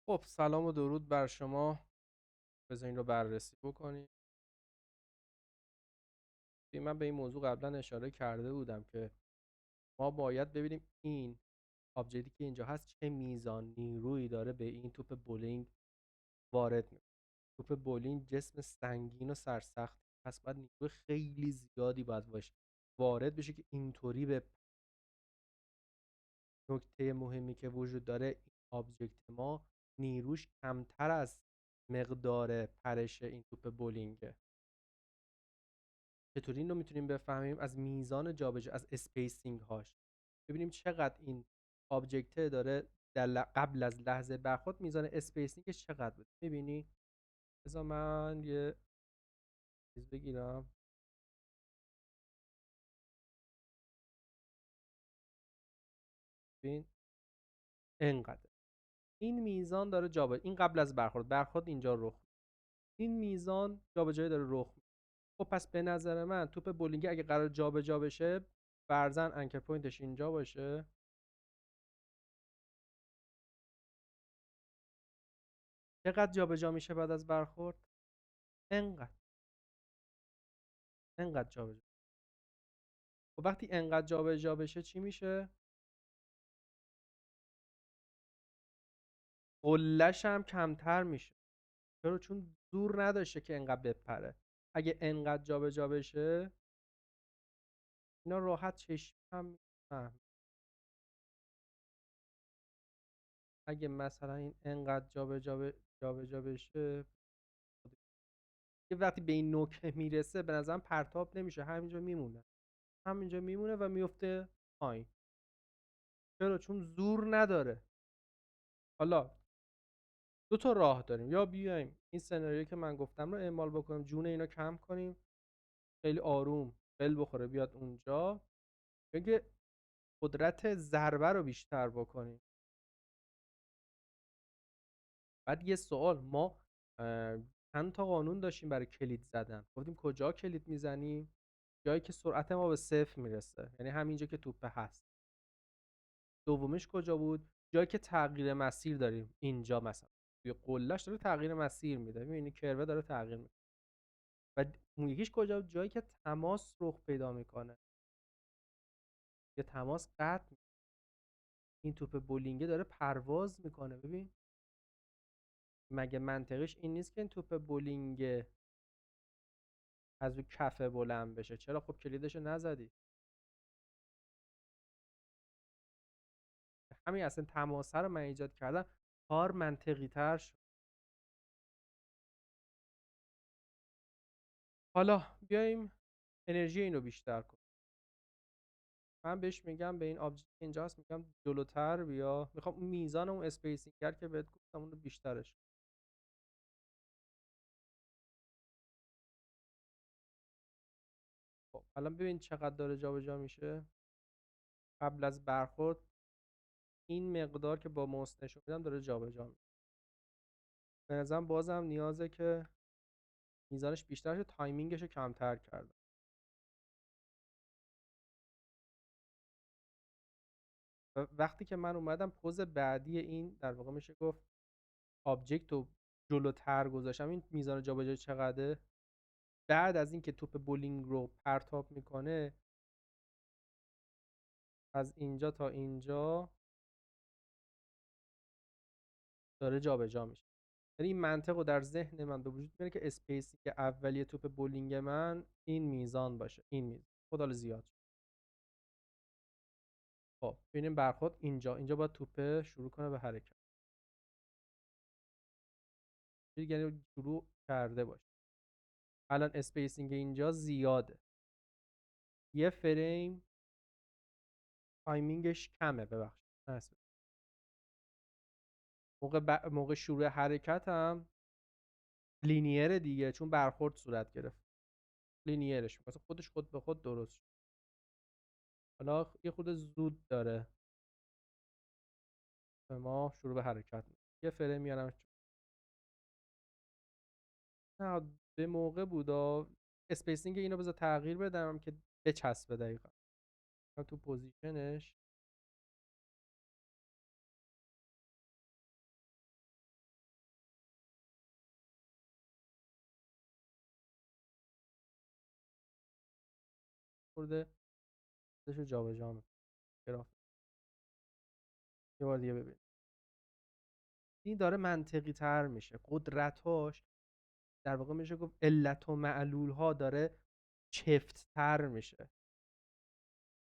خب سلام و درود بر شما. بذارین رو بررسی بکنیم. من به این موضوع قبلا اشاره کرده بودم که ما باید ببینیم این آبجکتی که اینجا هست چه میزان نیرویی داره به این توپ بولینگ وارد میکنه. توپ بولینگ جسم سنگین و سرسخت، پس باید نیروی خیلی زیادی باید باشه وارد بشه که اینطوری به نکته مهمی که وجود داره. این آبجکت ما نیروش کمتر از مقدار پرش این توپ بولینگه. چطوری این رو میتونیم بفهمیم؟ از میزان جابجا، از اسپیسینگ هاش. ببینیم چقدر این آبجکت داره قبل از لحظه برخورد میزان اسپیسینگش چقدر بود. میبینی؟ بذار من یه چیز بگیرم. ببین انقدر این میزان داره جابجا، این قبل از برخورد اینجا رخ، این میزان جابجایی داره رخ. خب پس به نظر من توپ بولینگ اگه قرار جابجا بشه، فرضاً انکر پوینتش اینجا باشه، چقدر جابجا میشه بعد از برخورد؟ انقدر جابجا. و وقتی انقدر جابجا بشه چی میشه؟ قله‌ش هم کمتر میشه. چرا؟ چون زور نداشته که انقدر بپره. اگه انقدر جابجا بشه، اینا راحت چشم هم میفهم. اگه مثلا این انقدر جابجا بشه، یه وقتی به این نوک میرسه به نظرم پرتاب نمیشه، همینجا میمونه و میفته پایین. چرا؟ چون زور نداره. حالا دو تا راه داریم، یا بیایم این سناریویی که من گفتم رو اعمال بکنیم، جون اینا کم کنیم، خیلی آروم بل بخوره بیاد اونجا، بگه قدرت ضربه رو بیشتر بکنیم. بعد یه سوال، ما چند تا قانون داشتیم برای کلید زدن. گفتیم کجا کلید میزنیم؟ جایی که سرعت ما به 0 میرسه، یعنی همینجا که توپه هست. دومیش کجا بود؟ جایی که تغییر مسیر داریم، اینجا مثلا توی قلهش داره تغییر مسیر میده، میبینی کروه داره تغییر میده. و اون یکیش کجا بود؟ جایی که تماس رخ پیدا میکنه، که تماس قطع میشه. این توپ بولینگه داره پرواز میکنه. ببین مگه منطقش این نیست که این توپ بولینگه از روی کفه بلند بشه؟ چرا؟ خب کلیدشو نزدی. همین اصلا تماسه رو من ایجاد کردم، کار منطقی تر شد. حالا بیایم انرژی اینو بیشتر کنیم. من بهش میگم، به این آبجکت اینجاست میگم جلوتر بیا. میخوام اون میزان اون اسپیسینگ که بهت گفتم اون رو بیشترش. خب الان ببین چقدر داره جابجا میشه. قبل از برخورد این مقدار که با موس نشون میدم داره جابجا میشه. به نظرم بازم نیازه که میزانش بیشتر شه، تایمینگش رو کمتر کردم. و وقتی که من اومدم پوز بعدی این، در واقع میشه گفت آبجکت رو جلوتر گذاشتم، این میزان جابجایی چقدره؟ بعد از اینکه توپ بولینگ رو پرتاب میکنه از اینجا تا اینجا داره جابجا میشه. یعنی این منطق رو در ذهن من به وجود میاره که اسپیسینگ اولیه توپ بولینگ من این میزان باشه، این میزان. خدا زیاد شد. خب ببینیم برخورد اینجا باید توپ شروع کنه به حرکت، یعنی شروع کرده باشه. الان اسپیسینگ اینجا زیاده، یه فریم تایمینگش کمه، ببخشید موقع شروع حرکت هم لینیر دیگه، چون برخورد صورت گرفت، لینیرش مثلا خود به خود درست شد. حالا یه خود زود داره به ما شروع به حرکت میده. یه فریم میارم. نه به موقع بودا. اسپیسینگ اینو بذار تغییر بدم که بچسبه دقیقا تو پوزیشنش. خورده چیزشو جابجا میکنه. گراف یه بار دیگه ببین، این داره منطقی تر میشه، قدرتاش در واقع میشه گفت علت و معلول ها داره چفت تر میشه.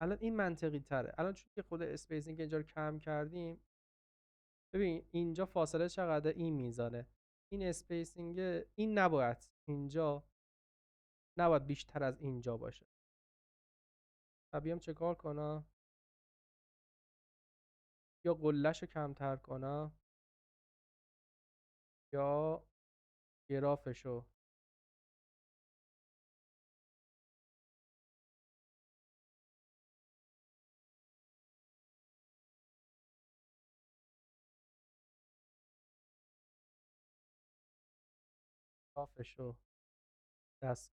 الان این منطقی تره. الان چون که خود اسپیسینگ اینجا رو کم کردیم، ببین اینجا فاصله چقدر؟ این میزانه. این اسپیسینگ این نباید اینجا نباید بیشتر از اینجا باشه. و بیام چه کار کنم؟ یا قلهش رو کمتر کنم یا گرافشو گرافشو دست.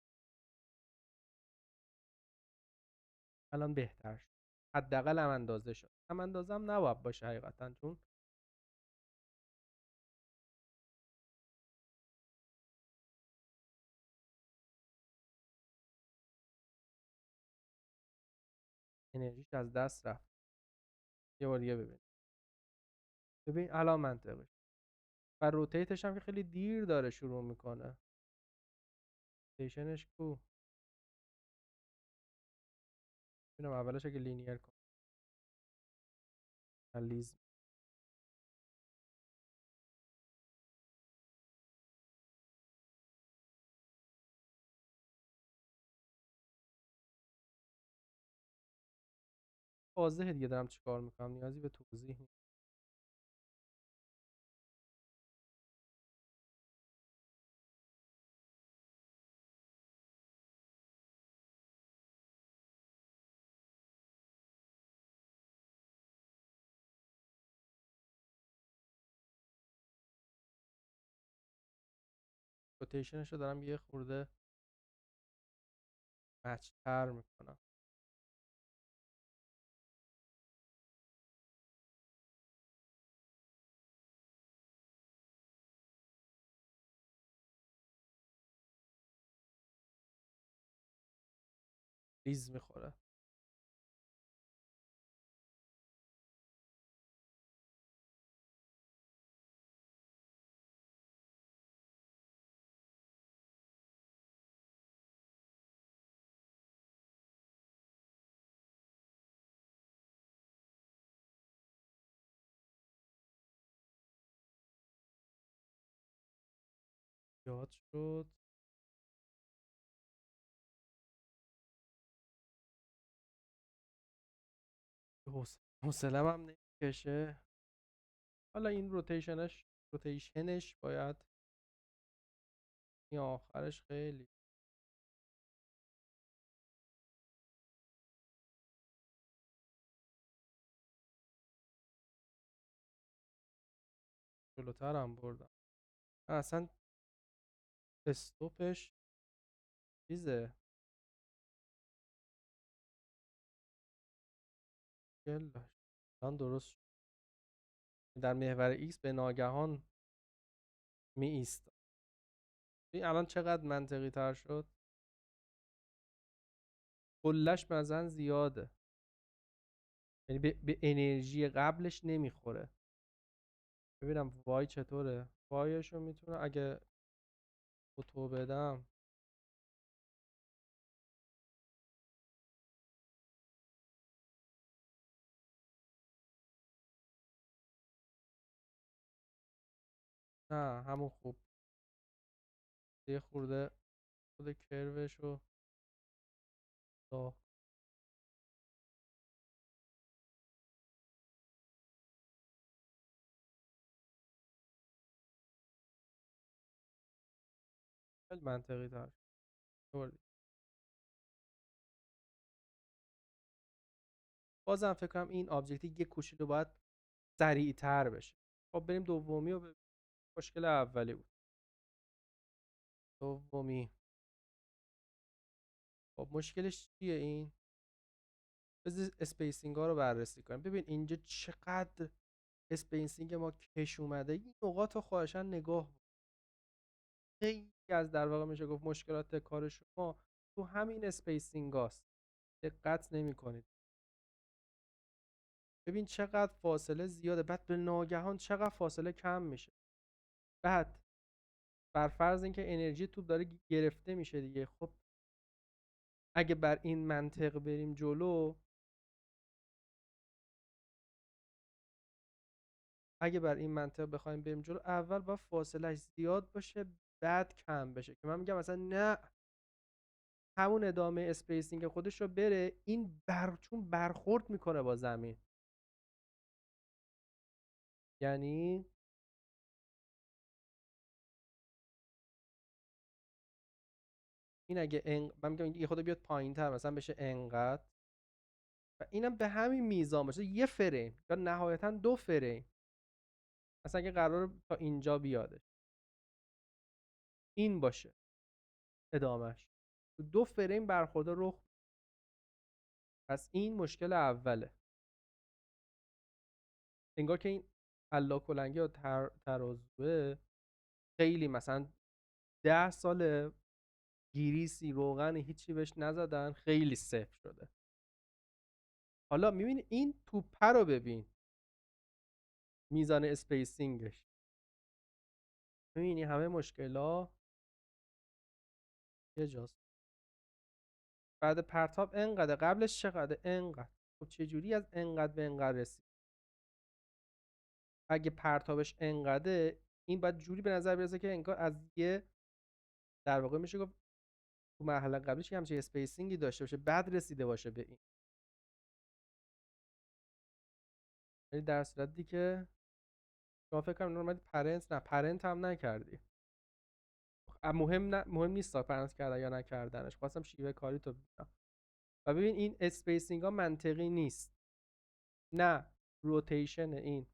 الان بهتر شد، حداقل هم اندازه شد. هم اندازه هم نباید باشه حقیقتا، چون انرژیش از دست رفت. یه بار دیگه ببین، ببین الان منطقش. و روتیتش هم که خیلی دیر داره شروع میکنه. روتیشنش کو؟ ببینم اولش اگه لینیر کن لیز واضحه دیگه دارم چیکار میکنم، نیازی به توضیح نیست. روتیشنش رو دارم یه خورده مچتر میکنم. لیز میخوره. یاد شد. حوصلم هم نمیکشه. حالا این روتیشنش باید این آخرش خیلی جلوتر هم بردم. اصلا استوپش چیزه گلش الان درست شد. در محور ایکس به ناگهان می ایست. این الان چقدر منطقی تر شد. کلش مثلا زیاده، یعنی به انرژی قبلش نمیخوره. ببینم وای چطوره. وایشو میتونه اگه اوتو بدم. نه همون خوب. یه خورده خود کروشو داغ. خیلی منطقی تر شد. بازم فکر کنم این آبجکتی یه کوچولو باید سریعتر بشه. خب بریم دومی و ببینیم. مشکل اولی بود. دومی خب مشکلش چیه این؟ بذار اسپیسینگ ها رو بررسی کنیم. ببین اینجا چقدر اسپیسینگ ما کش اومده. این نقاط رو خواهشاً نگاه کن. خیلی از در واقع میشه گفت مشکلات کار شما تو همین اسپیسینگ هاست. دقت نمی‌کنید. ببین چقدر فاصله زیاده، بعد به ناگهان چقدر فاصله کم میشه. بعد بر فرض اینکه انرژی توپ داره گرفته میشه دیگه. خب اگه بر این منطق بریم جلو، اگه بر این منطق بخوایم بریم جلو، اول باید فاصلهش زیاد باشه بعد کم بشه، که من میگم مثلا نه، همون ادامه اسپیسینگ خودش رو بره، این چون برخورد میکنه با زمین. یعنی این اگه من میگم یه خود بیاد پایین تر مثلا بشه انقدر، و اینم به همین میزان باشه، یه فریم یا نهایتا 2 فریم، مثلا اگه قرار تا اینجا بیادش این باشه ادامهش، 2 فریم برخورد رخ. پس این مشکل اوله. انگار که این الاکلنگی یا ترازوه خیلی مثلا 10 سال گریسی روغن هیچی بهش نزدن، خیلی صفر شده. حالا میبینی این توپه رو ببین، میزان اسپیسینگش، میبینی همه مشکلا یه جاست. بعد پرتاب انقدر، قبلش چقدر؟ انقدر. خب چجوری از انقدر به انقدر رسید؟ اگه پرتابش انقدره، این باید جوری به نظر برسه که انگار از یه، در واقع میشه گفت تو مرحله قبلیش همچین اسپیسینگی داشته باشه بعد رسیده باشه به این. ولی در صورتی که شما فکر کنم اومدی پرنت، نه پرنت هم نکردی. مهم نیست پرنت کردن یا نکردنش، خواستم شیوه کاری تو ببینم. و ببین این اسپیسینگ ها منطقی نیست، نه روتیشن این،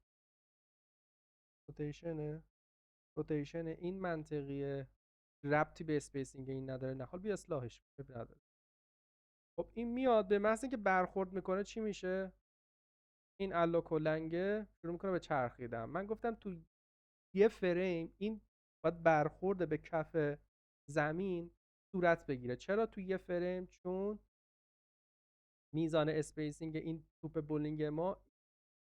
روتیشن این منطقیه، ربطی به اسپیسینگ این نداره. نه حال بیا اصلاحش نداره. خب این میاد به محض اینکه برخورد میکنه چی میشه؟ این الاکلنگه شروع میکنه به چرخیدن. من گفتم تو یه فریم این باید برخورد به کف زمین صورت بگیره. چرا تو یه فریم؟ چون میزان اسپیسینگ این توپ بولینگ ما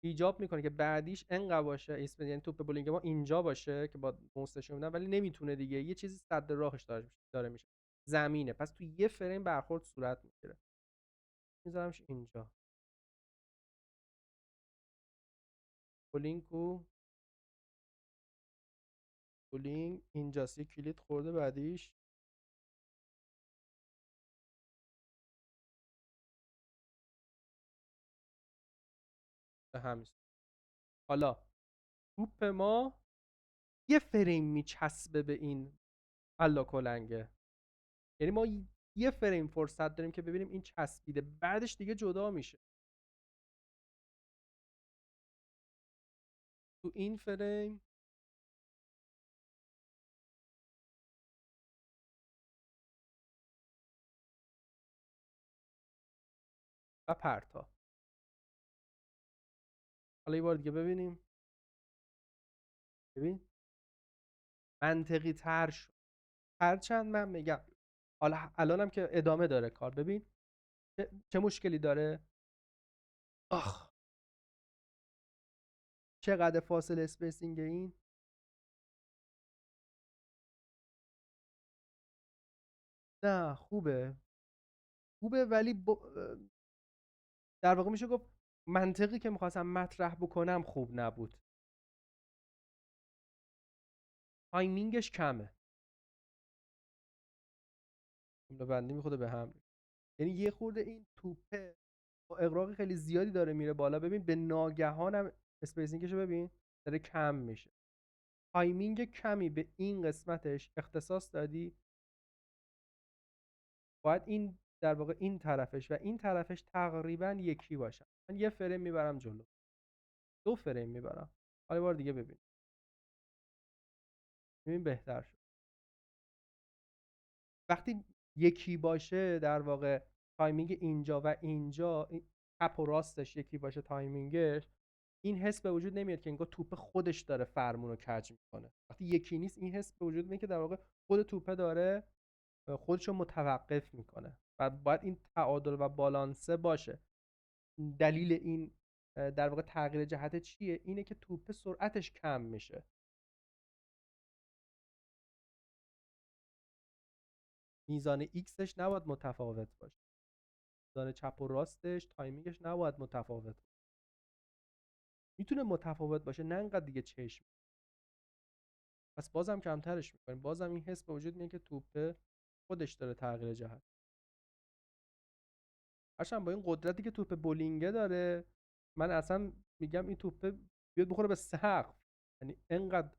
ایجاب میکنه که بعدیش انقدر باشه، یعنی توپ بولینگ ما اینجا باشه که با موستش میدن، ولی نمیتونه دیگه، یه چیزی صد راهش داره میشه، زمینه. پس تو یه فریم برخورد صورت میگیره. میذارمش اینجا، بولینگ اینجاست، یه کلید خورده بعدیش به همین. حالا توپ ما یه فریم میچسبه به این الاکلنگه، یعنی ما یه فریم فرصت داریم که ببینیم این چسبیده، بعدش دیگه جدا میشه. تو این فریم و پرتاب. حالا یه بار دیگه ببینیم، ببین منطقی تر شد. هرچند من میگم حالا الانم که ادامه داره کار، ببین چه مشکلی داره. آخ چقدر فاصله اسپیسینگ این، نه خوبه ولی در واقع میشه گفت منطقی که میخواستم مطرح بکنم خوب نبود. تایمینگش کمه، جمله بندی میخوره به هم، یعنی یه خورده این توپه با اغراق خیلی زیادی داره میره بالا. ببین به ناگهانم اسپیسینگش رو ببین داره کم میشه. تایمینگ کمی به این قسمتش اختصاص دادی، باید این در واقع این طرفش و این طرفش تقریبا یکی باشن. من یه فریم میبرم جلو، 2 فریم میبرم. حالا بار دیگه ببین بهتر شد. وقتی یکی باشه در واقع تایمینگ اینجا و اینجا، چپ و راستش یکی باشه تایمینگش، این حس به وجود نمیاد که انگار توپ خودش داره فرمون رو کج میکنه. وقتی یکی نیست این حس به وجود میاد که در واقع خود توپه داره خودش رو متوقف میکنه. و باید این تعادل و بالانسه باشه. دلیل این در واقع تغییر جهت چیه؟ اینه که توپ سرعتش کم میشه. میزان ایکسش نباید متفاوت باشه. میزان چپ و راستش، تایمینگش نباید متفاوت باشه. میتونه متفاوت باشه، نه انقدر دیگه چشم. پس بازم کمترش میکنیم، بازم این حس به وجود میاد که توپ خودش داره تغییر جهت. هرچند با این قدرتی که توپ بولینگه داره، من اصلا میگم این توپ بیاد بخوره به سقف، یعنی انقدر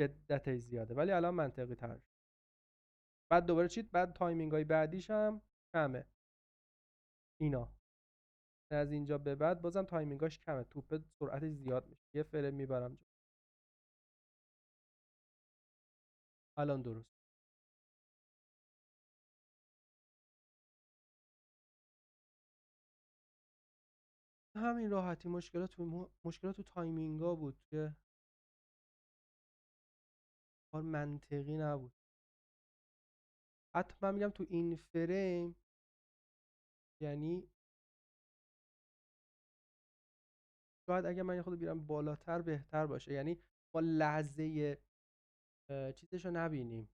شدتش زیاده. ولی الان منطقی تر. بعد دوباره چیت، بعد تایمینگ های بعدیش هم کمه. اینا از اینجا به بعد بازم تایمینگاش کمه، توپ سرعتش زیاد میشه. یه فریم میبرم جا. الان درست. همین راحتی. مشکلات تو تایمینگا بود که کار منطقی نبود. حتی من میگم تو این فریم، یعنی شاید اگه من یه خود بیارم بالاتر بهتر باشه. یعنی ما لحظه چیزش رو نبینیم،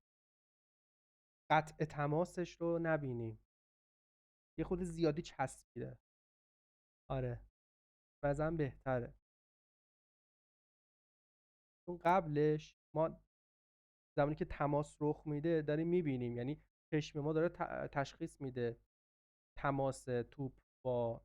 قطع تماسش رو نبینیم، یه خود زیادی چسبیده. آره، بازم بهتره. چون قبلش ما زمانی که تماس رخ میده داریم میبینیم، یعنی چشم ما داره تشخیص میده تماس توپ با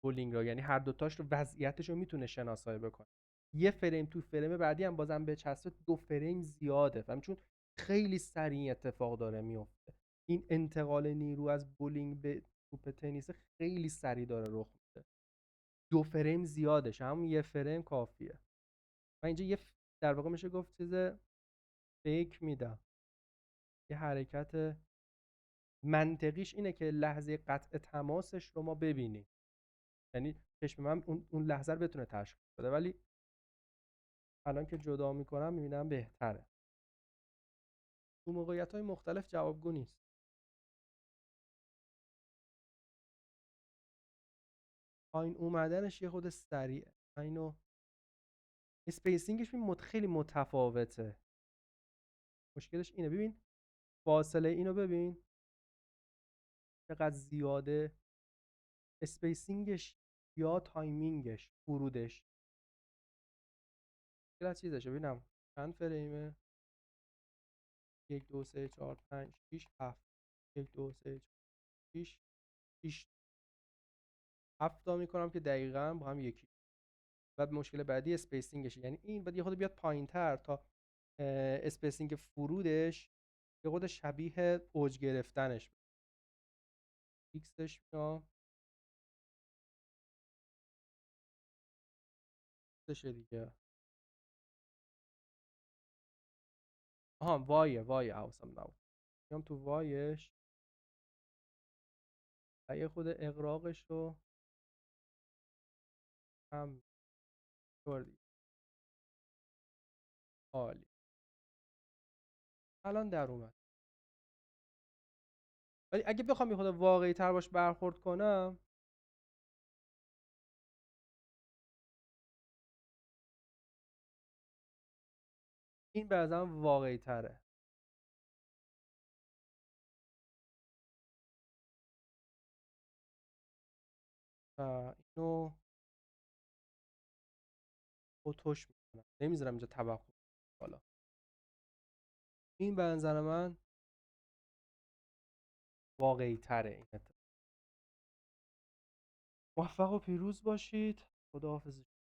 بولینگ را، یعنی هر دوتاش رو وضعیتش رو میتونه شناسایی بکنه. یه فریم تو فریم بعدی هم بازم به چسب 2 فریم زیاده، فهم؟ چون خیلی سریع اتفاق داره میفته. این انتقال نیرو از بولینگ به توپ تنیس خیلی سریع داره رخ میده. 2 فریم زیادش، هم یه فریم کافیه. من اینجا در واقع میشه گفت چیز فیک میدم. یه حرکت منطقیش اینه که لحظه قطع تماسش رو ما ببینیم، یعنی چشم من اون لحظه رو بتونه تشخیص بده. ولی الان که جدا میکنم میبینم بهتره. تو موقعیت های مختلف جوابگو نیست. پایین اومدنش یه خود سریعه. اینو اسپیسینگش خیلی متفاوته. مشکلش اینه، ببین فاصله اینو ببین چقدر زیاده. اسپیسینگش یا تایمینگش، ورودش. چقدر چیزشه، ببینم چند فریمه. 1 2 3 4 5 6 7. 1 2 3 4 6 6 7 تا میکنم که دقیقاً با هم یکی. بعد مشکل بعدی اسپیسینگشه، یعنی این بعد یه خود بیاد پایین‌تر تا اسپیسینگ فرودش یه خود شبیه اوج گرفتنش. ایکسش میام چشه دیگه. آها وای حواسم نبود. میام تو وایش و یه خود اغراقش رو هم کردی. عالی. الان در اومد. ولی اگه بخوام یه خود واقعی تر باش برخورد کنم، این به نظرم واقعی تره. و اینو اوتوش میکنم، نمیذارم اینجا توقف. حالا این به نظر من واقعی تره. این اتفاق. موفق و پیروز باشید. خداحافظ.